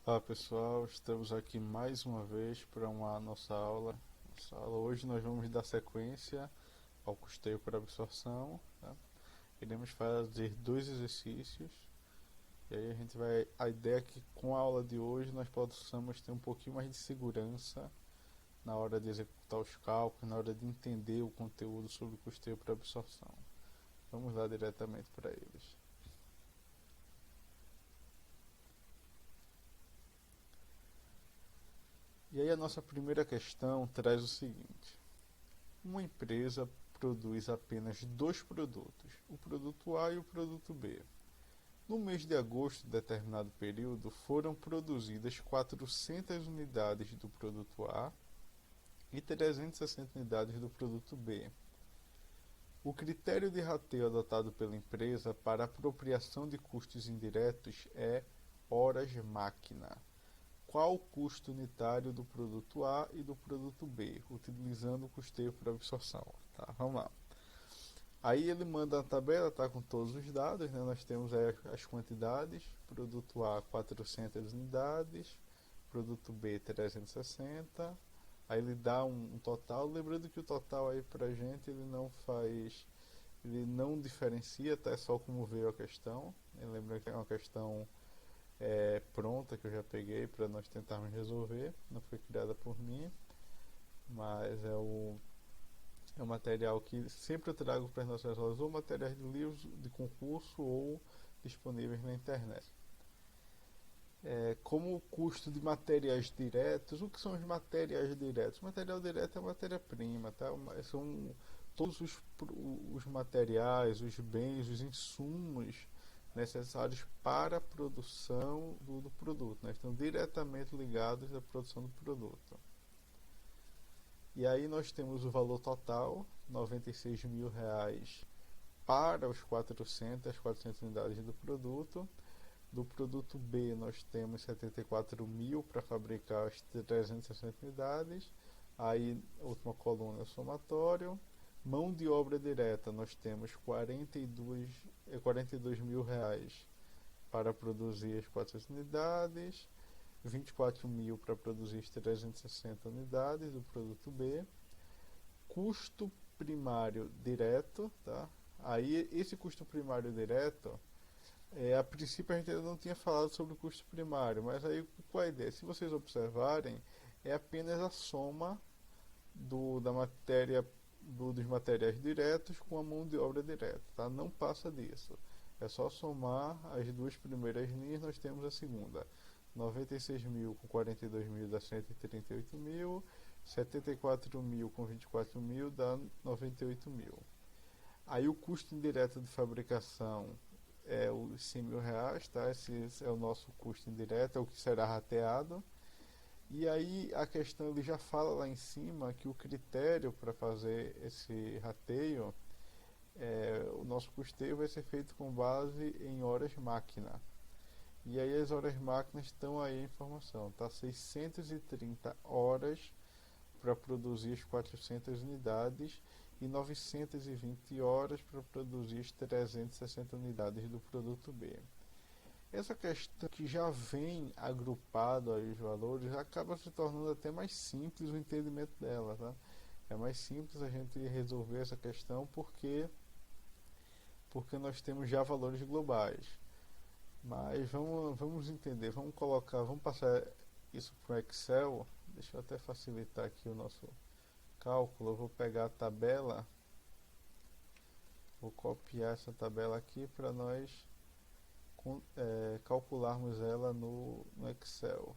Olá pessoal, estamos aqui mais uma vez para uma nossa aula. Hoje nós vamos dar sequência ao custeio por absorção. Tá? Iremos fazer dois exercícios e aí a ideia é que com a aula de hoje nós possamos ter um pouquinho mais de segurança na hora de executar os cálculos, na hora de entender o conteúdo sobre custeio por absorção. Vamos lá diretamente para eles. E aí a nossa primeira questão traz o seguinte: uma empresa produz apenas dois produtos, o produto A e o produto B. No mês de agosto de determinado período, foram produzidas 400 unidades do produto A e 360 unidades do produto B. O critério de rateio adotado pela empresa para apropriação de custos indiretos é horas-máquina. Qual o custo unitário do produto A e do produto B, utilizando o custeio por absorção? Tá, vamos lá. Aí ele manda a tabela, tá com todos os dados, né? Nós temos aí as quantidades, produto A 400 unidades, produto B 360. Aí ele dá um total, lembrando que o total aí pra gente ele não diferencia, tá? É só como veio a questão. Lembrando que é uma questão pronta que eu já peguei para nós tentarmos resolver, não foi criada por mim, mas é um material que sempre eu trago para as nossas aulas, ou materiais de livros de concurso ou disponíveis na internet. Como o custo de materiais diretos, o que são os materiais diretos? O material direto é matéria-prima, tá? São todos os materiais, os bens, os insumos necessários para a produção do produto, né? Estão diretamente ligados à produção do produto. E aí nós temos o valor total, R$ 96.000 para os 400 unidades do produto. Do produto B nós temos 74.000 para fabricar as 360 unidades. Aí a última coluna é o somatório. Mão de obra direta nós temos R$ 42.000 para produzir as 400 unidades, 24.000 para produzir as 360 unidades do produto B. Custo primário direto, tá? Aí esse custo primário direto, a princípio a gente ainda não tinha falado sobre o custo primário, mas aí qual a ideia? Se vocês observarem, é apenas a soma da matéria dos materiais diretos com a mão de obra direta, tá? Não passa disso. É só somar as duas primeiras linhas, nós temos a segunda. 96.000 com 42.000 dá 138.000, 74.000 com 24.000 dá 98.000. Aí o custo indireto de fabricação é os R$ 100.000, tá? Esse é o nosso custo indireto, é o que será rateado. E aí a questão ele já fala lá em cima que o critério para fazer esse rateio, o nosso custeio vai ser feito com base em horas máquina. E aí as horas máquinas estão aí a informação, tá? 630 horas para produzir as 400 unidades e 920 horas para produzir as 360 unidades do produto B. Essa questão que já vem agrupado aí os valores acaba se tornando até mais simples o entendimento dela, tá? É mais simples a gente resolver essa questão porque nós temos já valores globais. Mas vamos entender, vamos passar isso para o Excel. Deixa eu até facilitar aqui o nosso cálculo. Eu vou pegar a tabela, vou copiar essa tabela aqui para nós calcularmos ela no Excel.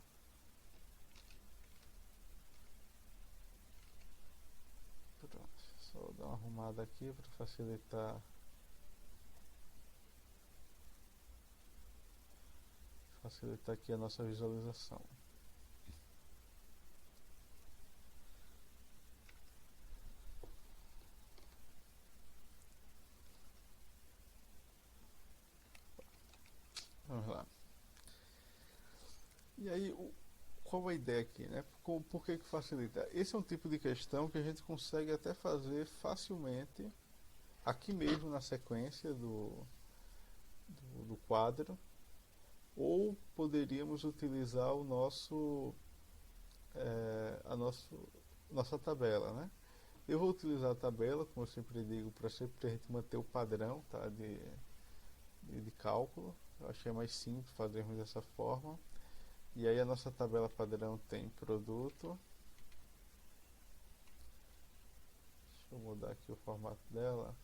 Pronto, só dar uma arrumada aqui para facilitar aqui a nossa visualização. Vamos lá. E aí, qual a ideia aqui, né? Por que facilita? Esse é um tipo de questão que a gente consegue até fazer facilmente aqui mesmo na sequência do quadro. ou poderíamos utilizar o nosso, nossa tabela, né? Eu vou utilizar a tabela, como eu sempre digo, para sempre a gente manter o padrão, tá, de cálculo. Eu achei mais simples fazermos dessa forma. E aí a nossa tabela padrão tem produto. Deixa eu mudar aqui o formato dela.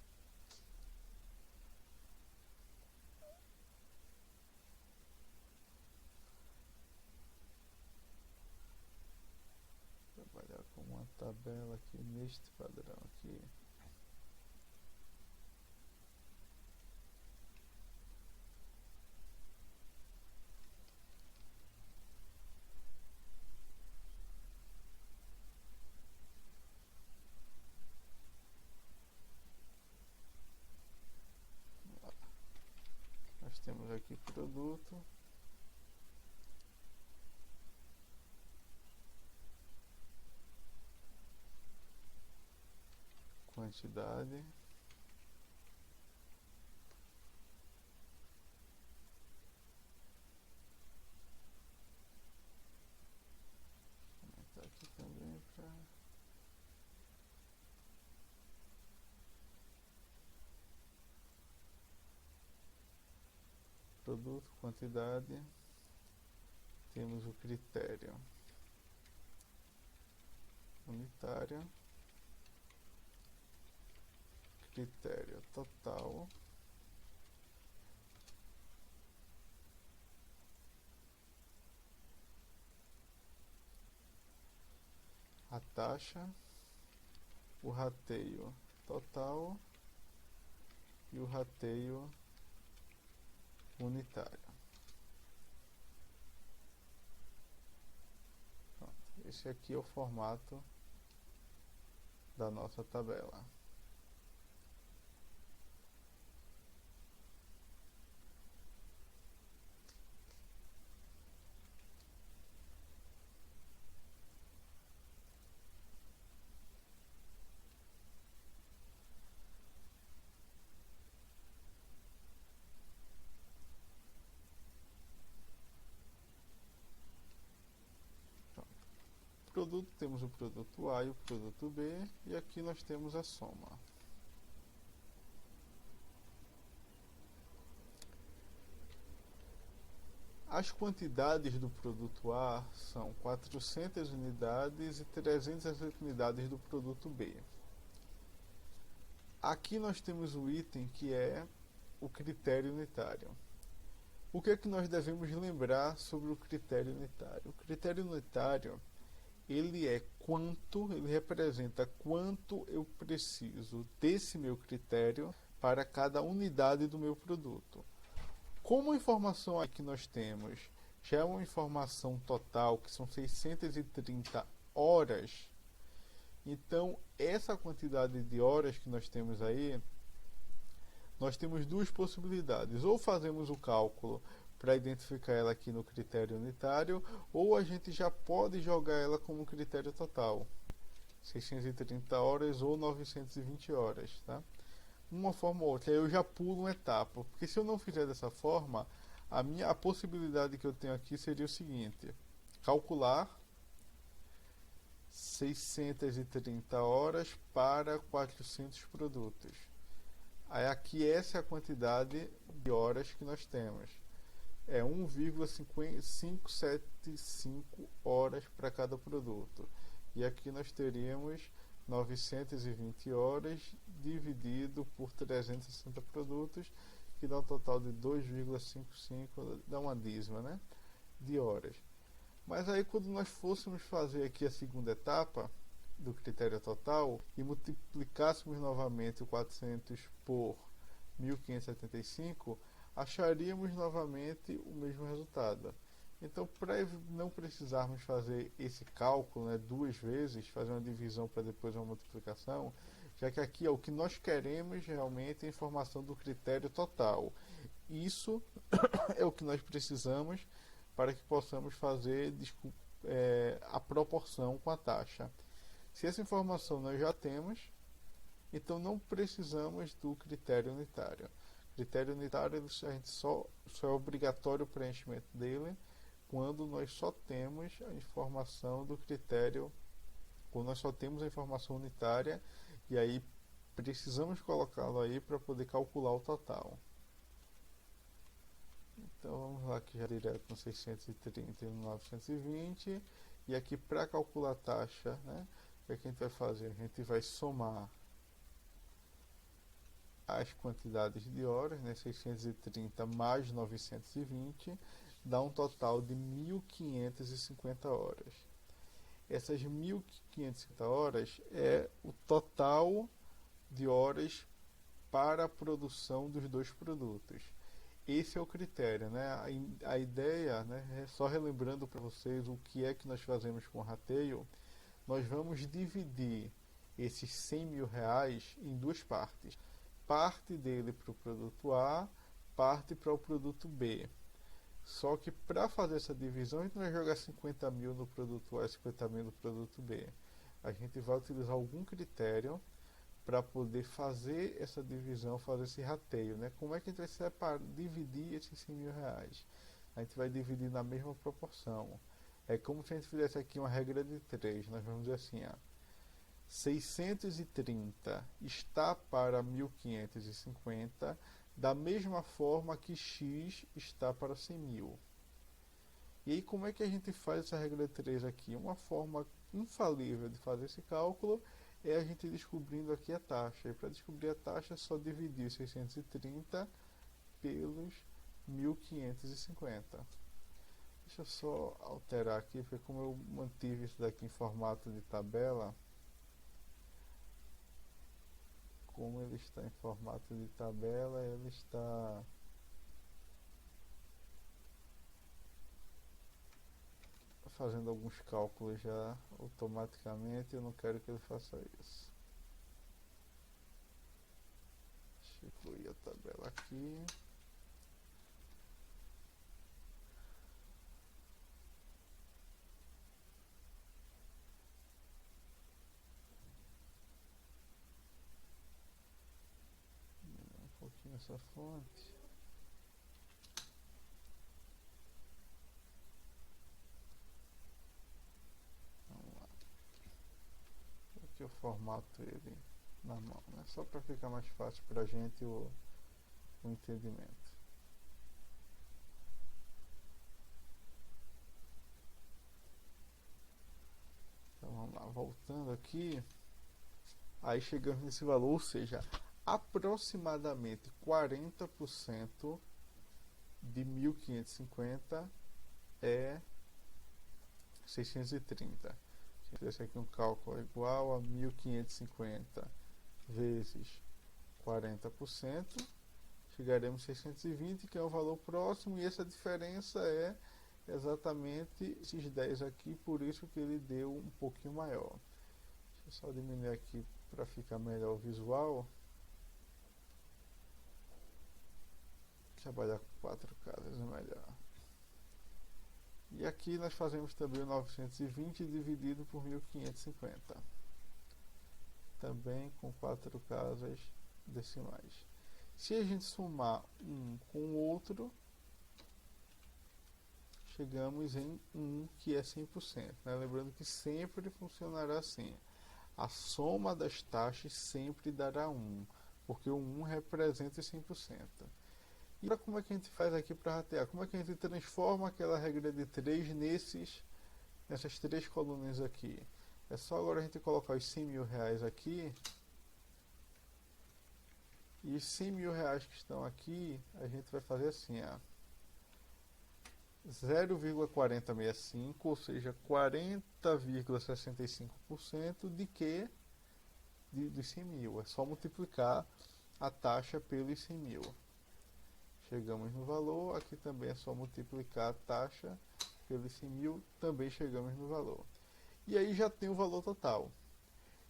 Trabalhar com uma tabela aqui neste padrão aqui. Nós temos aqui produto, quantidade, vou aumentar aqui também para produto, quantidade, temos o critério unitário, critério total, a taxa, o rateio total e o rateio unitário. Pronto. Esse aqui é o formato da nossa tabela. Produto, temos o produto A e o produto B, e aqui nós temos a soma. As quantidades do produto A são 400 unidades e 300 unidades do produto B. Aqui nós temos o item que é o critério unitário. O que é que nós devemos lembrar sobre o critério unitário? O critério unitário, ele representa quanto eu preciso desse meu critério para cada unidade do meu produto. Como a informação aqui que nós temos já é uma informação total, que são 630 horas, então essa quantidade de horas que nós temos aí, nós temos duas possibilidades. Ou fazemos o cálculo para identificar ela aqui no critério unitário, ou a gente já pode jogar ela como critério total, 630 horas ou 920 horas, tá? Uma forma ou outra, eu já pulo uma etapa, porque se eu não fizer dessa forma, a possibilidade que eu tenho aqui seria o seguinte: calcular 630 horas para 400 produtos. Aí aqui essa é a quantidade de horas que nós temos. É 1,575 horas para cada produto. E aqui nós teríamos 920 horas dividido por 360 produtos, que dá um total de 2,55, dá uma dízima, né, de horas. Mas aí quando nós fôssemos fazer aqui a segunda etapa do critério total e multiplicássemos novamente o 400 por 1575, acharíamos novamente o mesmo resultado. Então, para não precisarmos fazer esse cálculo, né, duas vezes, fazer uma divisão para depois uma multiplicação, já que aqui é o que nós queremos realmente a informação do critério total. Isso é o que nós precisamos para que possamos fazer a proporção com a taxa. Se essa informação nós já temos, então não precisamos do critério unitário. O Critério unitário, a gente só é obrigatório o preenchimento dele quando nós só temos a informação do critério, quando nós só temos a informação unitária, e aí precisamos colocá-lo aí para poder calcular o total. Então vamos lá aqui já direto no 630 e no 920, e aqui para calcular a taxa, né, o que a gente vai fazer? A gente vai somar as quantidades de horas, né, 630 mais 920, dá um total de 1.550 horas. Essas 1.550 horas é o total de horas para a produção dos dois produtos. Esse é o critério, né? A ideia, né, só relembrando para vocês o que é que nós fazemos com o rateio, nós vamos dividir esses 100 mil reais em duas partes. Parte dele para o produto A, parte para o produto B. Só que para fazer essa divisão, a gente não vai jogar 50 mil no produto A e 50 mil no produto B. A gente vai utilizar algum critério para poder fazer essa divisão, fazer esse rateio, né? Como é que a gente vai dividir esses 100 mil reais? A gente vai dividir na mesma proporção. É como se a gente fizesse aqui uma regra de 3. Nós vamos dizer assim, ó, 630 está para 1550, da mesma forma que x está para 100 mil. E aí como é que a gente faz essa regra de 3 aqui? Uma forma infalível de fazer esse cálculo é a gente descobrindo aqui a taxa. E para descobrir a taxa é só dividir 630 pelos 1550. Deixa eu só alterar aqui, porque como eu mantive isso daqui em formato de tabela, como ele está em formato de tabela, ele está fazendo alguns cálculos já automaticamente. Eu não quero que ele faça isso. Deixa eu incluir a tabela aqui. Um pouquinho essa fonte. Aqui eu formato ele na mão, né? Só para ficar mais fácil para a gente o entendimento. Então vamos lá, voltando aqui, aí chegamos nesse valor, ou seja, aproximadamente 40% de 1550 é 630. Esse aqui um cálculo igual a 1550 vezes 40%, chegaremos a 620, que é o valor próximo, e essa diferença é exatamente esses 10 aqui, por isso que ele deu um pouquinho maior. Deixa eu só diminuir aqui para ficar melhor o visual. Trabalhar com 4 casas é melhor. E aqui nós fazemos também o 920 dividido por 1550. Também com 4 casas decimais. Se a gente somar um com o outro, chegamos em 1, que é 100%. Né? Lembrando que sempre funcionará assim. A soma das taxas sempre dará 1, porque o 1 representa 100%. E como é que a gente faz aqui para ratear? Como é que a gente transforma aquela regra de 3 nessas 3 colunas aqui? É só agora a gente colocar os 100 mil reais aqui. E os 100 mil reais que estão aqui, a gente vai fazer assim, ó. 0,4065, ou seja, 40,65% de que? Dos 100 mil. É só multiplicar a taxa pelos 100 mil. Chegamos no valor, aqui também é só multiplicar a taxa pelos 100 mil, também chegamos no valor. E aí já tem o valor total.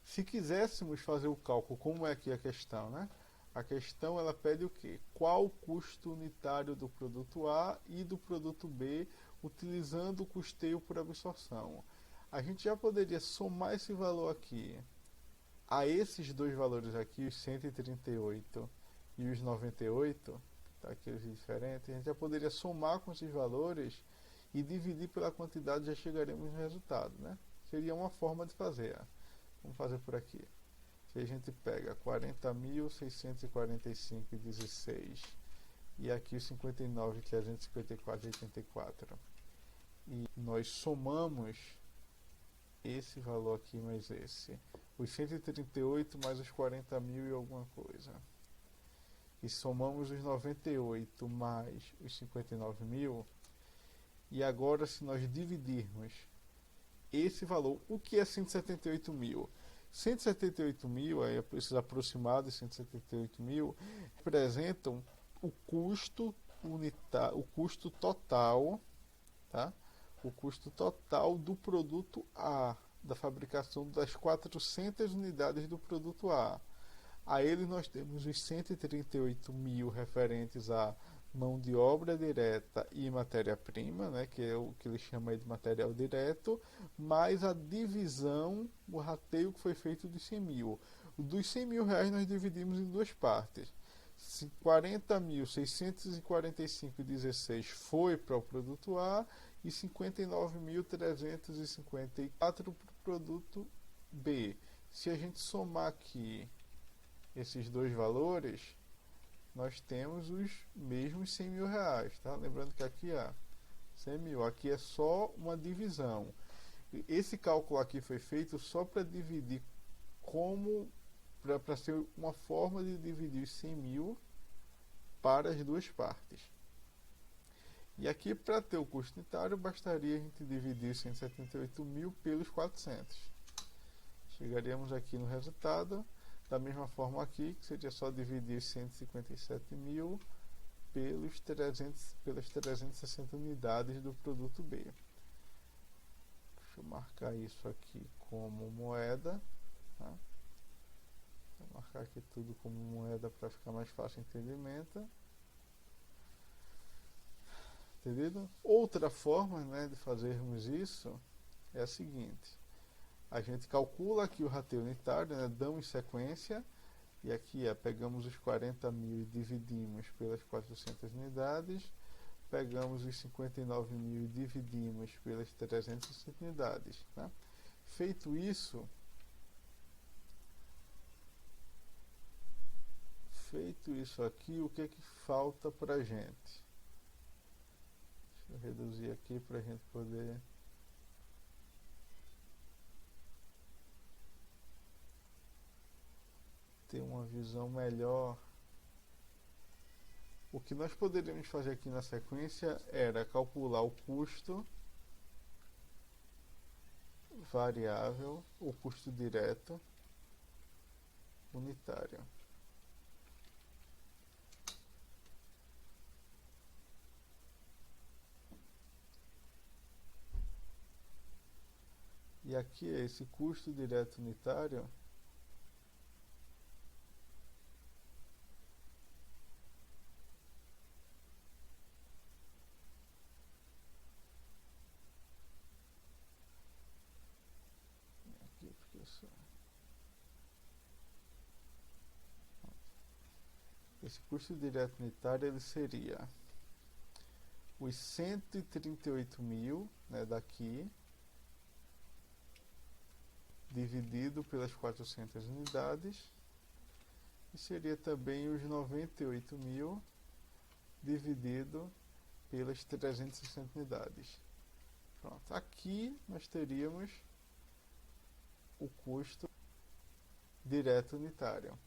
Se quiséssemos fazer o cálculo, como é aqui a questão, né? A questão ela pede o quê? Qual o custo unitário do produto A e do produto B, utilizando o custeio por absorção. A gente já poderia somar esse valor aqui a esses dois valores aqui, os 138 e os 98, tá aqui os diferentes, a gente já poderia somar com esses valores e dividir pela quantidade, já chegaremos no resultado, né? Seria uma forma de fazer. Vamos fazer por aqui. Se a gente pega 40.645,16 e aqui os 59.354,84 e nós somamos esse valor aqui mais esse, os 138 mais os 40.000 e alguma coisa, e somamos os 98 mais os 59.000, e agora se nós dividirmos esse valor, o que é 178.000? 178.000, esses aproximados 178.000 representam o custo unitário, o custo total, tá? O custo total do produto A, da fabricação das 400 unidades do produto A. A ele nós temos os 138.000 referentes a mão de obra direta e matéria-prima, né, que é o que ele chama de material direto, mais a divisão, o rateio que foi feito dos 100.000. Dos 100.000 reais nós dividimos em duas partes. 40.645,16 foi para o produto A e 59.354 para o produto B. Se a gente somar aqui esses dois valores, nós temos os mesmos 100.000 reais, tá? Lembrando que aqui é 100.000, aqui é só uma divisão. Esse cálculo aqui foi feito só para dividir para ser uma forma de dividir os 100.000 para as duas partes. E aqui, para ter o custo unitário, bastaria a gente dividir 178.000 pelos 400. Chegaríamos aqui no resultado, da mesma forma aqui, que seria só dividir 157.000 pelas 360 unidades do produto B. Deixa eu marcar isso aqui como moeda. Tá? Vou marcar aqui tudo como moeda para ficar mais fácil o entendimento. Entendido? Outra forma, né, de fazermos isso é a seguinte: a gente calcula aqui o rateio unitário, né, damos sequência, e aqui pegamos os 40.000 e dividimos pelas 400 unidades, pegamos os 59.000 e dividimos pelas 360 unidades. Tá? Feito isso, aqui, o que é que falta para a gente? Deixa eu reduzir aqui para a gente poder ter uma visão melhor. O que nós poderíamos fazer aqui na sequência era calcular o custo variável, o custo direto unitário. E aqui é esse custo direto unitário aqui, porque esse custo direto unitário ele seria os 138.000, né, daqui, dividido pelas 400 unidades, e seria também os 98.000 dividido pelas 360 unidades. Pronto. Aqui nós teríamos o custo direto unitário.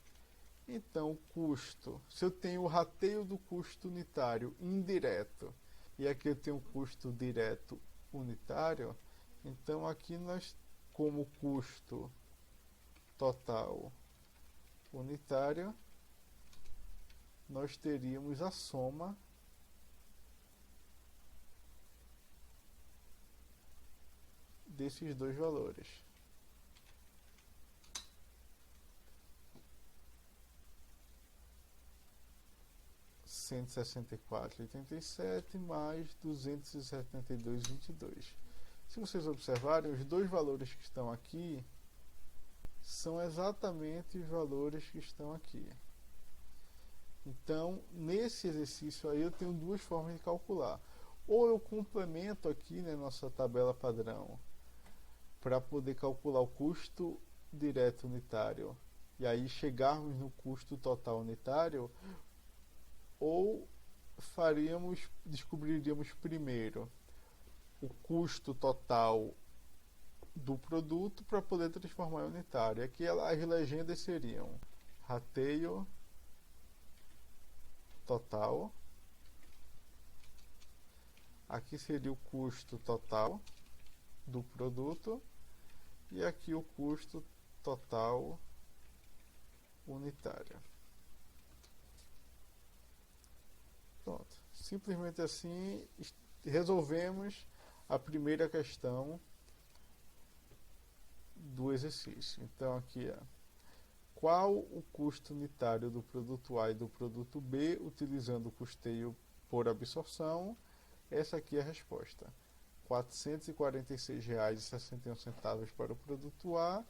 Então, o custo, se eu tenho o rateio do custo unitário indireto e aqui eu tenho o custo direto unitário, então aqui nós, como custo total unitário, nós teríamos a soma desses dois valores. R$ 164,87 mais 272,22. Se vocês observarem, os dois valores que estão aqui são exatamente os valores que estão aqui. Então, nesse exercício aí eu tenho duas formas de calcular. Ou eu complemento aqui, né, nossa tabela padrão para poder calcular o custo direto unitário e aí chegarmos no custo total unitário, ou descobriríamos primeiro o custo total do produto para poder transformar em unitário. Aqui as legendas seriam rateio total, aqui seria o custo total do produto e aqui o custo total unitário. Pronto. Simplesmente assim resolvemos a primeira questão do exercício. Então aqui é: qual o custo unitário do produto A e do produto B utilizando o custeio por absorção? Essa aqui é a resposta. R$ 446,61 para o produto A, R$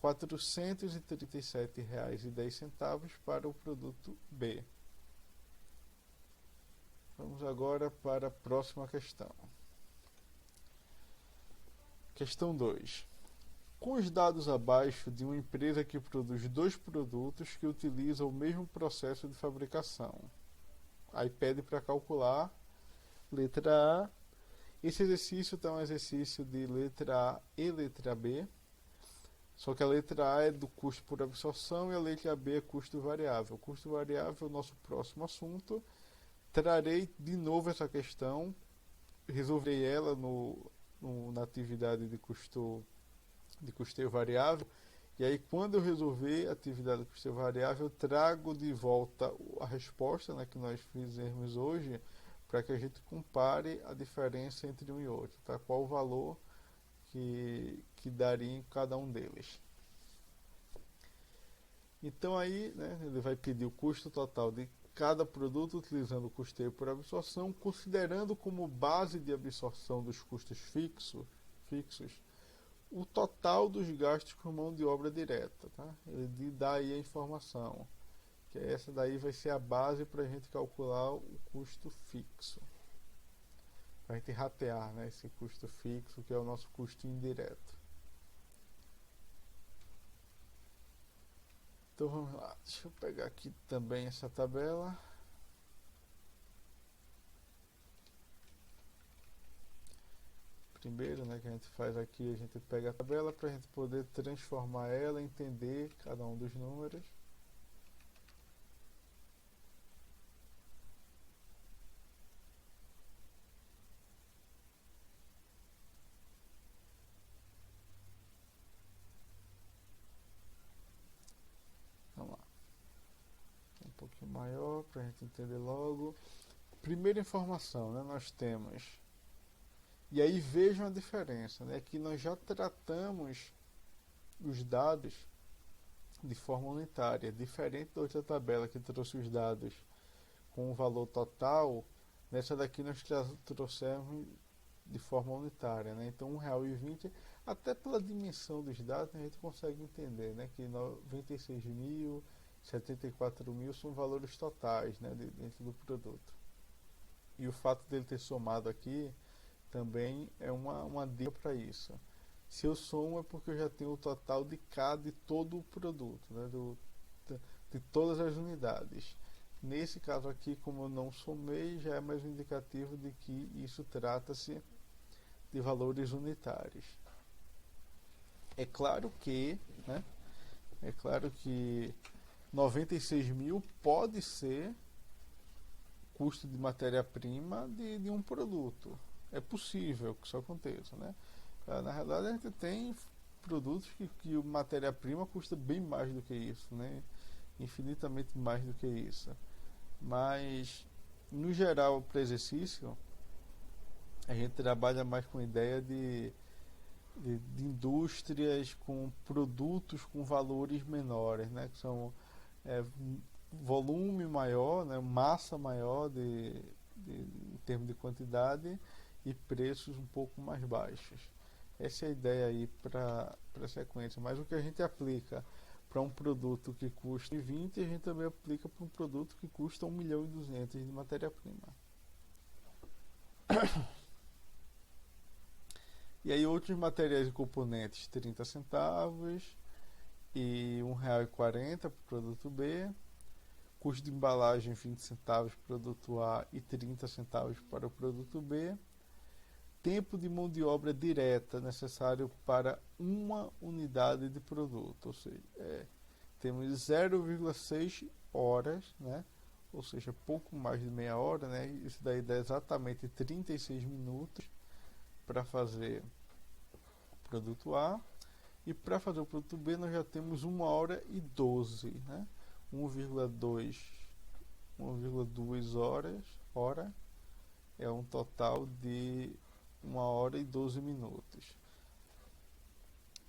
437,10 para o produto B. Vamos agora para a próxima questão. Questão 2. Com os dados abaixo de uma empresa que produz dois produtos que utilizam o mesmo processo de fabricação. Aí pede para calcular letra A. Esse exercício está um exercício de letra A e letra B. Só que a letra A é do custo por absorção e a letra B é custo variável. O custo variável é o nosso próximo assunto. Trarei de novo essa questão. Resolverei ela na atividade de custeio variável. E aí, quando eu resolver a atividade de custeio variável, eu trago de volta a resposta, né, que nós fizemos hoje, para que a gente compare a diferença entre um e outro, tá? Qual o valor que daria em cada um deles. Então aí, né, ele vai pedir o custo total de cada produto utilizando o custeio por absorção, considerando como base de absorção dos custos fixos o total dos gastos com mão de obra direta. Tá? Ele dá aí a informação, que essa daí vai ser a base para a gente calcular o custo fixo. Para a gente ratear, né, esse custo fixo, que é o nosso custo indireto. Então vamos lá, deixa eu pegar aqui também essa tabela. Primeiro, né, que a gente faz aqui, a gente pega a tabela para a gente poder transformar ela, entender cada um dos números. Vamos lá. Um pouquinho maior para a gente entender logo. Primeira informação, né, nós temos. E aí vejam a diferença, né, que nós já tratamos os dados de forma unitária, diferente da outra tabela que trouxe os dados com o valor total. Nessa daqui nós trouxemos de forma unitária, né? Então R$1,20, até pela dimensão dos dados a gente consegue entender, né, que 96.000, 74.000 são valores totais, né, dentro do produto. E o fato dele ter somado aqui também é uma dica para isso. Se eu somo é porque eu já tenho o total de todo o produto, né, de todas as unidades. Nesse caso aqui, como eu não somei, já é mais um indicativo de que isso trata-se de valores unitários. É claro que, né, 96.000 pode ser custo de matéria-prima de um produto. É possível que isso aconteça, né? Na realidade, a gente tem produtos que a matéria-prima custa bem mais do que isso, né? Infinitamente mais do que isso. Mas, no geral, para exercício, a gente trabalha mais com a ideia de indústrias com produtos com valores menores, né? Que são volume maior, né? Massa maior em termos de quantidade e preços um pouco mais baixos. Essa é a ideia aí para a sequência. Mas o que a gente aplica para um produto que custa 20, a gente também aplica para um produto que custa 1.200.000 de matéria-prima. E aí outros materiais e componentes, 30 centavos e R$1,40 para o produto B. Custo de embalagem, 20 centavos para o produto A e 30 centavos para o produto B. Tempo de mão de obra direta necessário para uma unidade de produto, ou seja, temos 0,6 horas, né? Ou seja, pouco mais de meia hora, né? Isso daí dá exatamente 36 minutos para fazer o produto A. E para fazer o produto B nós já temos 1h12, né? 1,2 hora é um total de 1h12 minutos.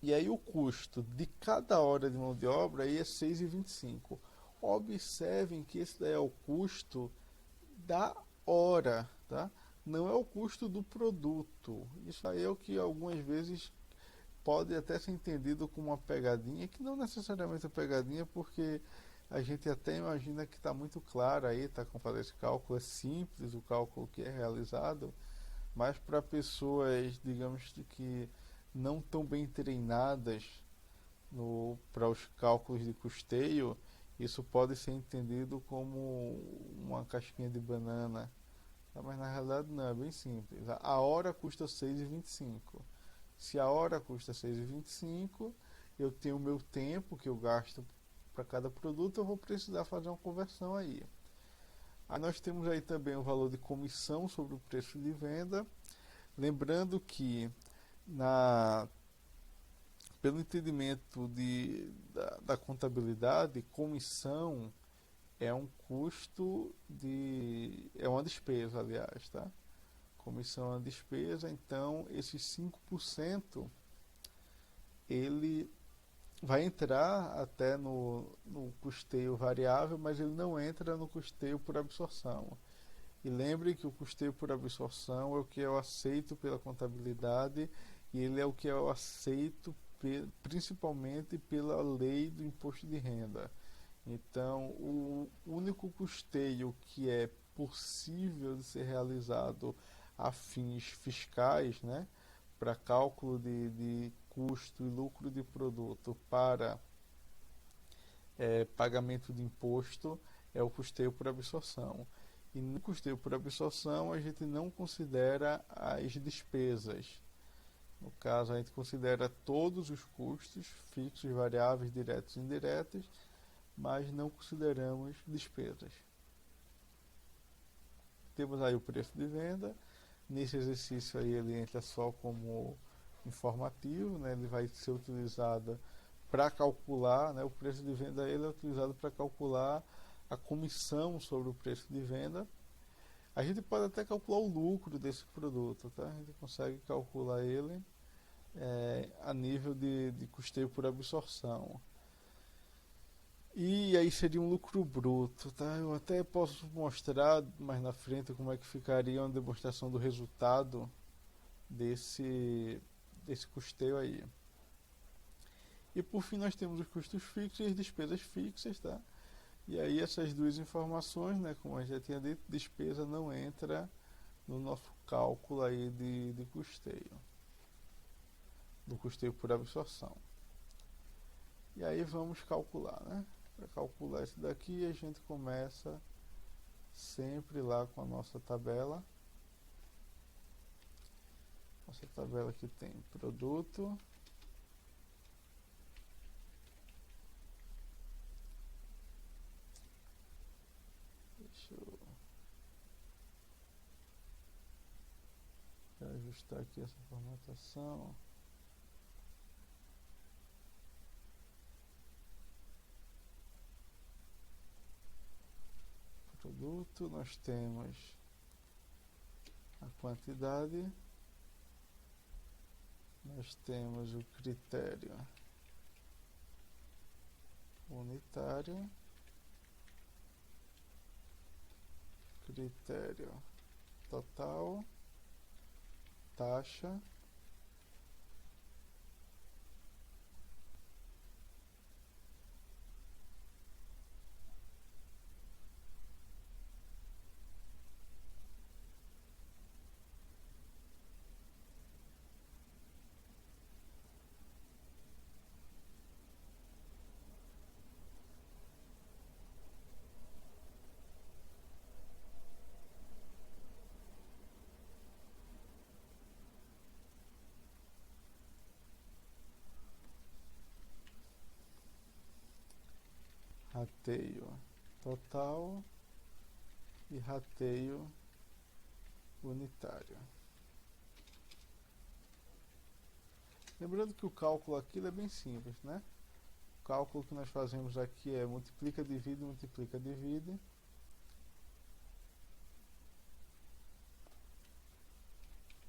E aí o custo de cada hora de mão de obra aí é 6,25. Observem que esse daí é o custo da hora, tá? Não é o custo do produto. Isso aí é o que algumas vezes pode até ser entendido como uma pegadinha, que não necessariamente é pegadinha, porque a gente até imagina que está muito claro aí, tá, com fazer esse cálculo, é simples o cálculo que é realizado, mas para pessoas, digamos que não tão bem treinadas para os cálculos de custeio, isso pode ser entendido como uma casquinha de banana, tá? Mas na realidade não, é bem simples. A hora custa 6,25. Se a hora custa 6,25, eu tenho o meu tempo que eu gasto para cada produto, eu vou precisar fazer uma conversão aí. Aí nós temos aí também o valor de comissão sobre o preço de venda. Lembrando que pelo entendimento da contabilidade, comissão é um custo é uma despesa, aliás, tá? Comissão é uma despesa, então esses 5% ele vai entrar até no custeio variável, mas ele não entra no custeio por absorção. E lembre que o custeio por absorção é o que eu aceito pela contabilidade e ele é o que eu aceito principalmente pela lei do imposto de renda. Então, o único custeio que é possível de ser realizado a fins fiscais, né, para cálculo de custo e lucro de produto para pagamento de imposto, é o custeio por absorção. E no custeio por absorção a gente não considera as despesas. No caso, a gente considera todos os custos, fixos, variáveis, diretos e indiretos, mas não consideramos despesas. Temos aí o preço de venda. Nesse exercício aí ele entra só como informativo, né? Ele vai ser utilizado para calcular, né? O preço de venda ele é utilizado para calcular a comissão sobre o preço de venda. A gente pode até calcular o lucro desse produto, tá? A gente consegue calcular ele a nível de custeio por absorção. E aí seria um lucro bruto, tá? Eu até posso mostrar mais na frente como é que ficaria uma demonstração do resultado desse custeio aí. E por fim nós temos os custos fixos e as despesas fixas, tá? E aí essas duas informações, né, como a gente já tinha dito, despesa não entra no nosso cálculo aí de custeio, do custeio por absorção. E aí vamos calcular, né? Para calcular isso daqui a gente começa sempre lá com a nossa tabela. Nossa tabela aqui tem produto, deixa eu ajustar aqui essa formatação. Produto, nós temos a quantidade, nós temos o critério unitário, critério total, taxa, rateio total e rateio unitário. Lembrando que o cálculo aqui é bem simples, né? O cálculo que nós fazemos aqui é multiplica, divide, multiplica, divide.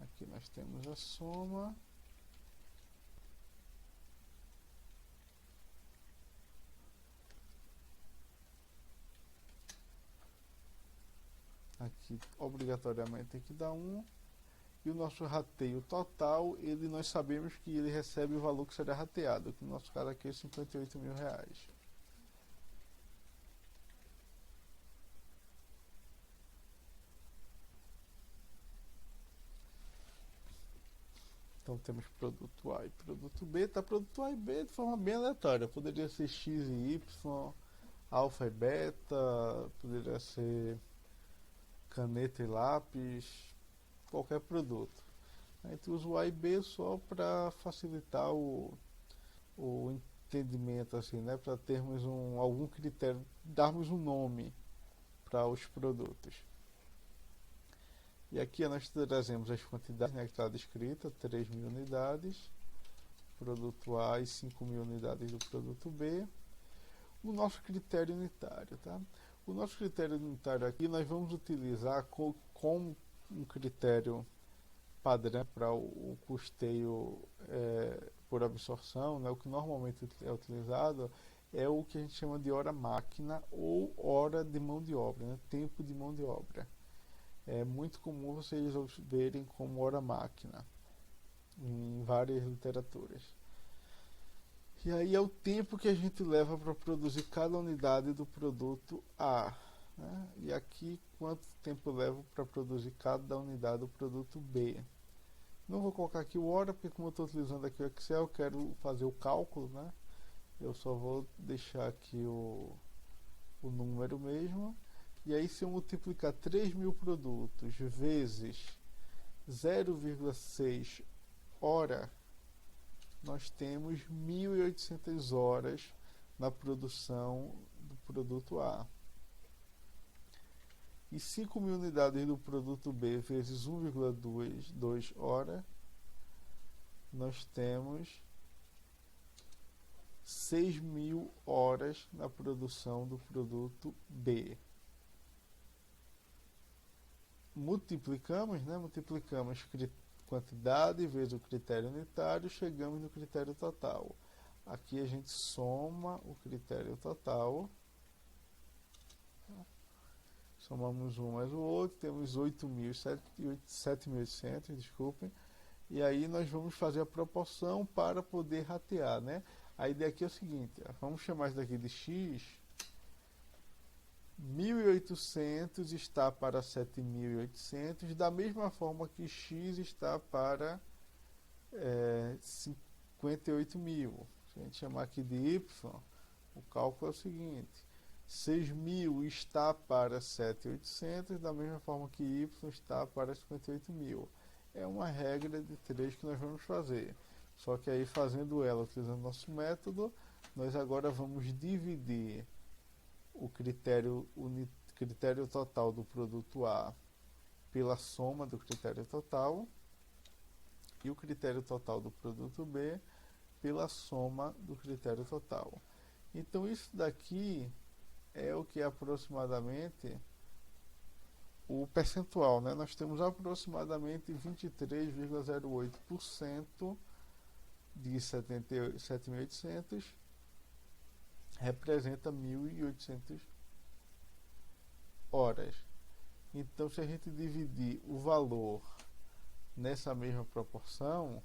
Aqui nós temos a soma. Aqui obrigatoriamente tem que dar 1. E o nosso rateio total, nós sabemos que ele recebe o valor que será rateado, que no nosso caso aqui é R$58.000. Então temos produto A e produto B. Tá, produto A e B de forma bem aleatória. Poderia ser X e Y, alfa e beta, poderia ser caneta e lápis, qualquer produto. A gente usa o A e B só para facilitar o entendimento, assim, né? Para termos algum critério, darmos um nome para os produtos. E aqui nós trazemos as quantidades, né, que está descrita, 3.000 unidades, produto A e 5.000 unidades do produto B. O nosso critério unitário, tá? O nosso critério unitário aqui nós vamos utilizar como um critério padrão para o custeio por absorção, né? O que normalmente é utilizado é o que a gente chama de hora máquina ou hora de mão de obra, né? Tempo de mão de obra. É muito comum vocês verem como hora máquina em várias literaturas. E aí é o tempo que a gente leva para produzir cada unidade do produto A, né? E aqui quanto tempo eu levo para produzir cada unidade do produto B. Não vou colocar aqui o hora, porque como eu estou utilizando aqui o Excel, eu quero fazer o cálculo, né? Eu só vou deixar aqui o número mesmo. E aí se eu multiplicar 3.000 produtos vezes 0,6 hora, nós temos 1.800 horas na produção do produto A. E 5.000 unidades do produto B vezes 1,2 hora, nós temos 6.000 horas na produção do produto B. Multiplicamos, né? Multiplicamos quantidade vezes o critério unitário, chegamos no critério total. Aqui a gente soma o critério total. Somamos um mais o outro, temos 7.800, desculpem. E aí nós vamos fazer a proporção para poder ratear, né? A ideia aqui é o seguinte, vamos chamar isso daqui de X. 1.800 está para 7.800, da mesma forma que X está para 58.000. Se a gente chamar aqui de Y, o cálculo é o seguinte: 6.000 está para 7.800, da mesma forma que Y está para 58.000. É uma regra de 3 que nós vamos fazer. Só que aí, fazendo ela utilizando nosso método, nós agora vamos dividir o critério total do produto A pela soma do critério total e o critério total do produto B pela soma do critério total. Então isso daqui é o que é aproximadamente o percentual, né? Nós temos aproximadamente 23,08% de 7.800 representa 1.800 horas. Então, se a gente dividir o valor nessa mesma proporção,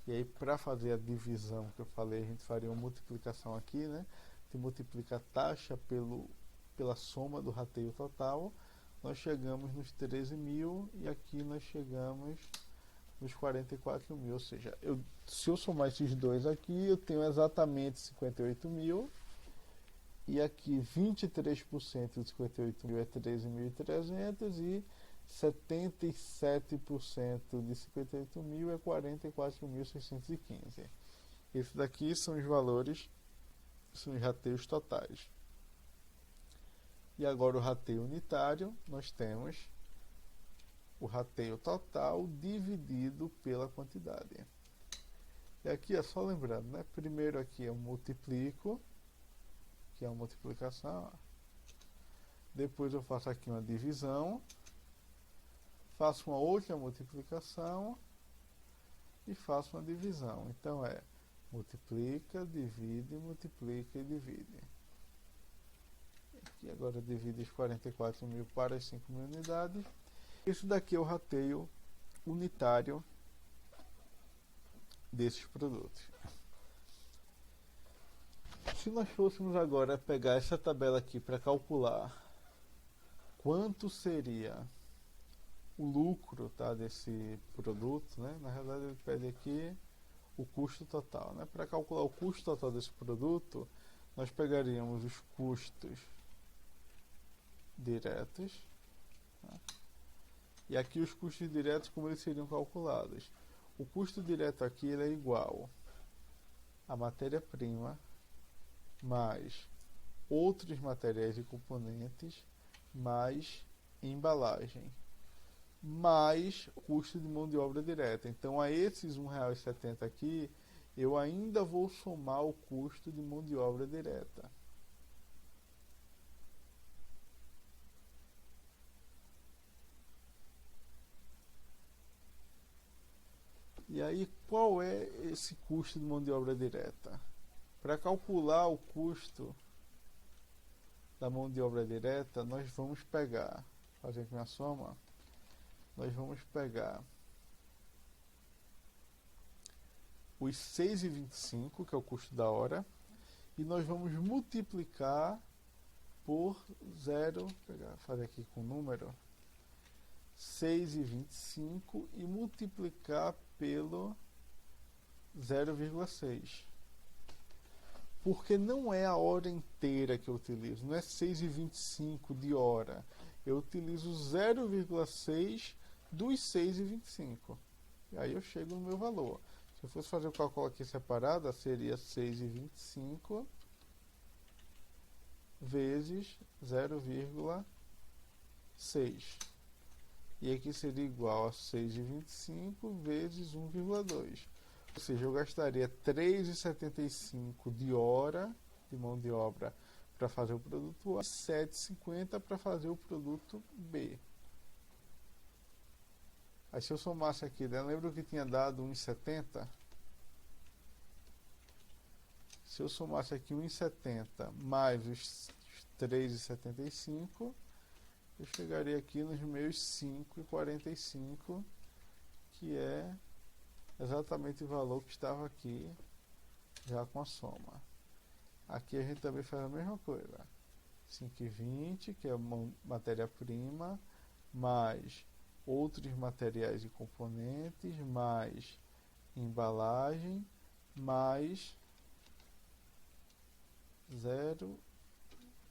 e aí para fazer a divisão que eu falei, a gente faria uma multiplicação aqui, né? Se multiplica a taxa pela soma do rateio total, nós chegamos nos 13.000 e aqui nós chegamos nos 44.000. Ou seja, se eu somar esses dois aqui, eu tenho exatamente 58.000. E aqui 23% de 58.000 é 13.300 e 77% de 58.000 é 44.615. Esses daqui são os valores, são os rateios totais. E agora o rateio unitário, nós temos o rateio total dividido pela quantidade. E aqui é só lembrando, né? Primeiro aqui eu multiplico, que é uma multiplicação. Depois eu faço aqui uma divisão, faço uma outra multiplicação e faço uma divisão. Então é multiplica, divide, multiplica e divide. Aqui agora divide os 44.000 para as 5.000 unidades. Isso daqui é o rateio unitário desses produtos. Se nós fôssemos agora pegar essa tabela aqui para calcular quanto seria o lucro, tá, desse produto, né? Na realidade ele pede aqui o custo total, né? Para calcular o custo total desse produto, nós pegaríamos os custos diretos, tá? E aqui os custos diretos, como eles seriam calculados. O custo direto aqui ele é igual a matéria-prima mais outros materiais e componentes mais embalagem mais custo de mão de obra direta. Então a esses R$ 1,70 aqui eu ainda vou somar o custo de mão de obra direta. E aí, qual é esse custo de mão de obra direta? Para calcular o custo da mão de obra direta, nós vamos pegar, fazer aqui uma soma, nós vamos pegar os 6,25, que é o custo da hora, e nós vamos multiplicar por 0, fazer aqui com o número, 6,25 e multiplicar pelo 0,6. Porque não é a hora inteira que eu utilizo, não é 6,25 de hora. Eu utilizo 0,6 dos 6,25. E aí eu chego no meu valor. Se eu fosse fazer o cálculo aqui separado, seria 6,25 vezes 0,6. E aqui seria igual a 6,25 vezes 1,2. Ou seja, eu gastaria 3,75 de hora de mão de obra para fazer o produto A e 7,50 para fazer o produto B. Aí se eu somasse aqui, né, lembra que tinha dado 1,70? Se eu somasse aqui 1,70 mais os 3,75, eu chegaria aqui nos meus 5,45, que é exatamente o valor que estava aqui já com a soma. Aqui a gente também faz a mesma coisa. 5,20, que é matéria-prima, mais outros materiais e componentes, mais embalagem, mais 0,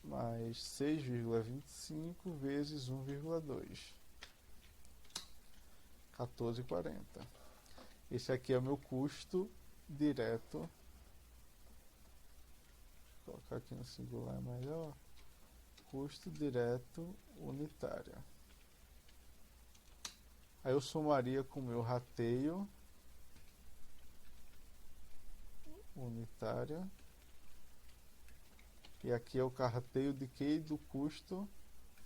mais 6,25 vezes 1,2. 14,40. Esse aqui é o meu custo direto. Vou colocar aqui no singular melhor. Custo direto unitário. Aí eu somaria com o meu rateio unitário. E aqui é o rateio de quê? Do custo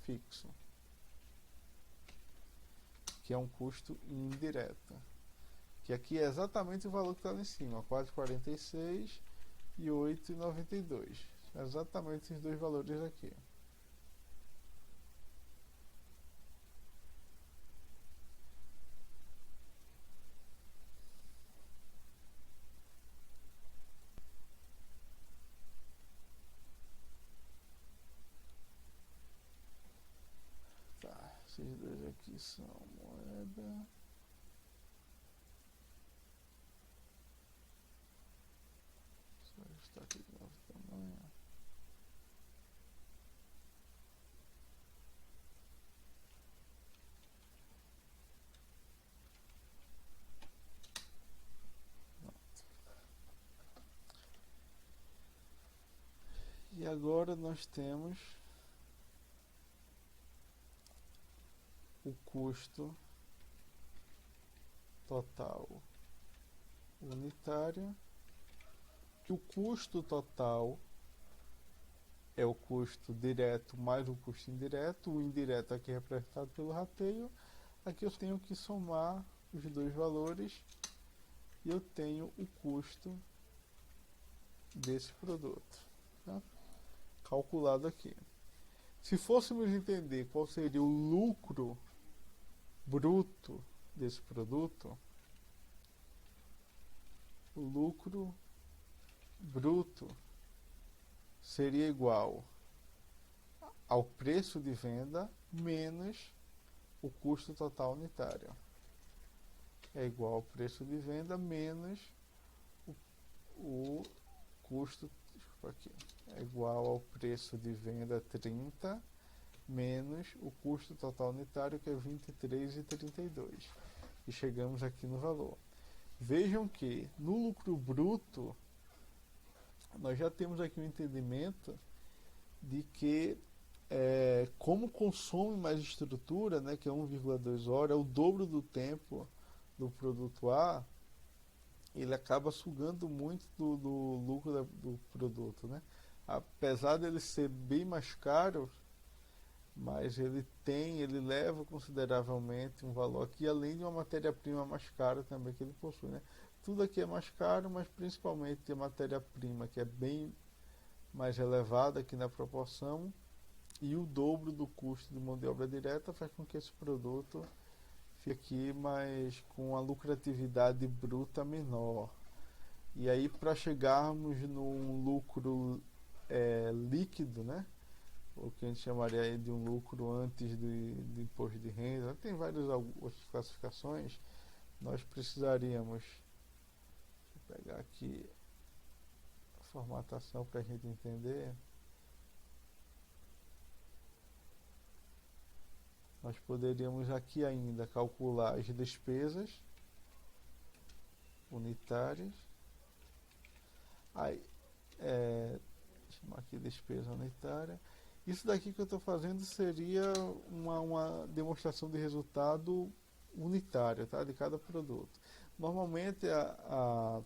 fixo, que é um custo indireto. Que aqui é exatamente o valor que está lá em cima, 4,46 e 8,92. Exatamente esses dois valores aqui. Tá, esses dois aqui são moeda. Só ajustar aqui de novo o tamanho. E agora nós temos o custo total unitário, que o custo total é o custo direto mais o custo indireto, o indireto aqui é representado pelo rateio. Aqui eu tenho que somar os dois valores e eu tenho o custo desse produto, tá? Calculado aqui. Se fôssemos entender qual seria o lucro bruto desse produto, o lucro bruto seria igual ao preço de venda menos o custo total unitário. É igual ao preço de venda menos o custo, aqui, é igual ao preço de venda 30 menos o custo total unitário, que é 23,32. E chegamos aqui no valor. Vejam que no lucro bruto nós já temos aqui um entendimento de que como consome mais estrutura, né, que é 1,2 horas, é o dobro do tempo do produto A, ele acaba sugando muito do lucro do produto, né? Apesar dele ser bem mais caro, mas ele leva consideravelmente um valor aqui, além de uma matéria-prima mais cara também que ele possui, né? Tudo aqui é mais caro, mas principalmente a matéria-prima, que é bem mais elevada aqui na proporção, e o dobro do custo de mão de obra direta faz com que esse produto fique aqui mais com a lucratividade bruta menor. E aí, para chegarmos num lucro líquido, né, o que a gente chamaria aí de um lucro antes do imposto de renda, tem várias outras classificações, nós precisaríamos, deixa eu pegar aqui a formatação para a gente entender. Nós poderíamos aqui ainda calcular as despesas unitárias. Aí, chamar aqui despesa unitária. Isso daqui que eu estou fazendo seria uma demonstração de resultado unitário, tá? De cada produto. Normalmente a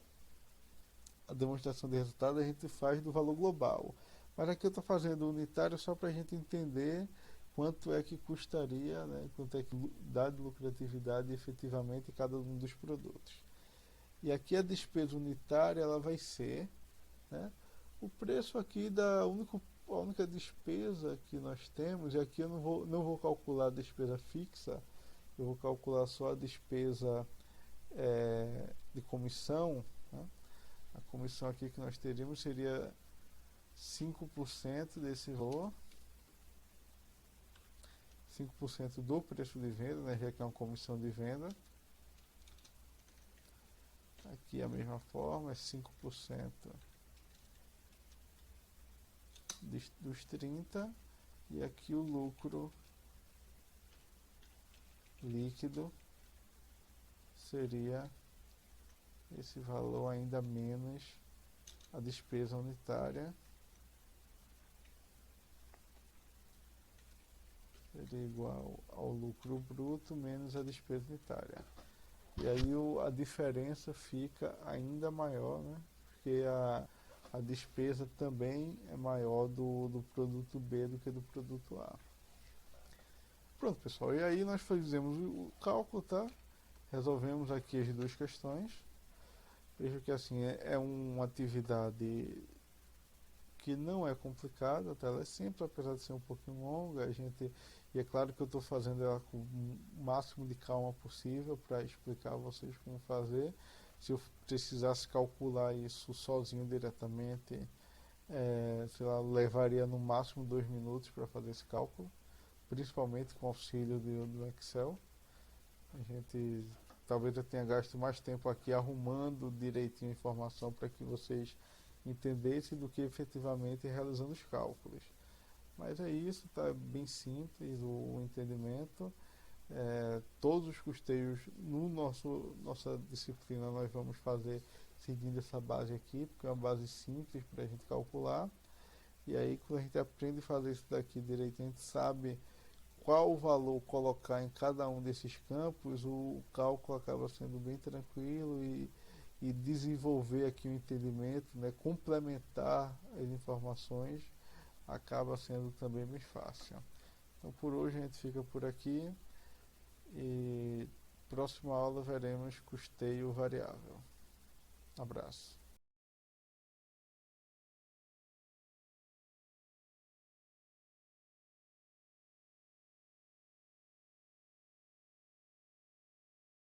demonstração de resultado a gente faz do valor global. Mas aqui eu estou fazendo unitário só para a gente entender quanto é que custaria, né, quanto é que dá de lucratividade efetivamente cada um dos produtos. E aqui a despesa unitária ela vai ser, né, o preço aqui da única despesa que nós temos, e aqui eu não vou calcular a despesa fixa, eu vou calcular só a despesa de comissão, né? A comissão aqui que nós teríamos seria 5% desse valor, 5% do preço de venda, né, já que é uma comissão de venda. Aqui a mesma forma, é 5% dos 30, e aqui o lucro líquido seria esse valor ainda menos a despesa unitária. Seria igual ao lucro bruto menos a despesa unitária. E aí a diferença fica ainda maior, né? Porque a despesa também é maior do produto B do que do produto A. Pronto, pessoal. E aí nós fizemos o cálculo, tá? Resolvemos aqui as duas questões. Veja que assim é uma atividade que não é complicada, tá? Ela é simples, apesar de ser um pouquinho longa. E é claro que eu estou fazendo ela com o máximo de calma possível para explicar a vocês como fazer. Se eu precisasse calcular isso sozinho diretamente, sei lá, levaria no máximo 2 minutos para fazer esse cálculo, principalmente com o auxílio do Excel. A gente talvez eu tenha gasto mais tempo aqui arrumando direitinho a informação para que vocês entendessem do que efetivamente realizando os cálculos. Mas é isso, tá bem simples o entendimento. Todos os custeios no nossa disciplina nós vamos fazer seguindo essa base aqui, porque é uma base simples para a gente calcular. E aí quando a gente aprende a fazer isso daqui direito, a gente sabe qual valor colocar em cada um desses campos, o cálculo acaba sendo bem tranquilo e desenvolver aqui o entendimento, né, complementar as informações, acaba sendo também bem fácil. Então por hoje a gente fica por aqui e próxima aula veremos custeio variável. Abraço.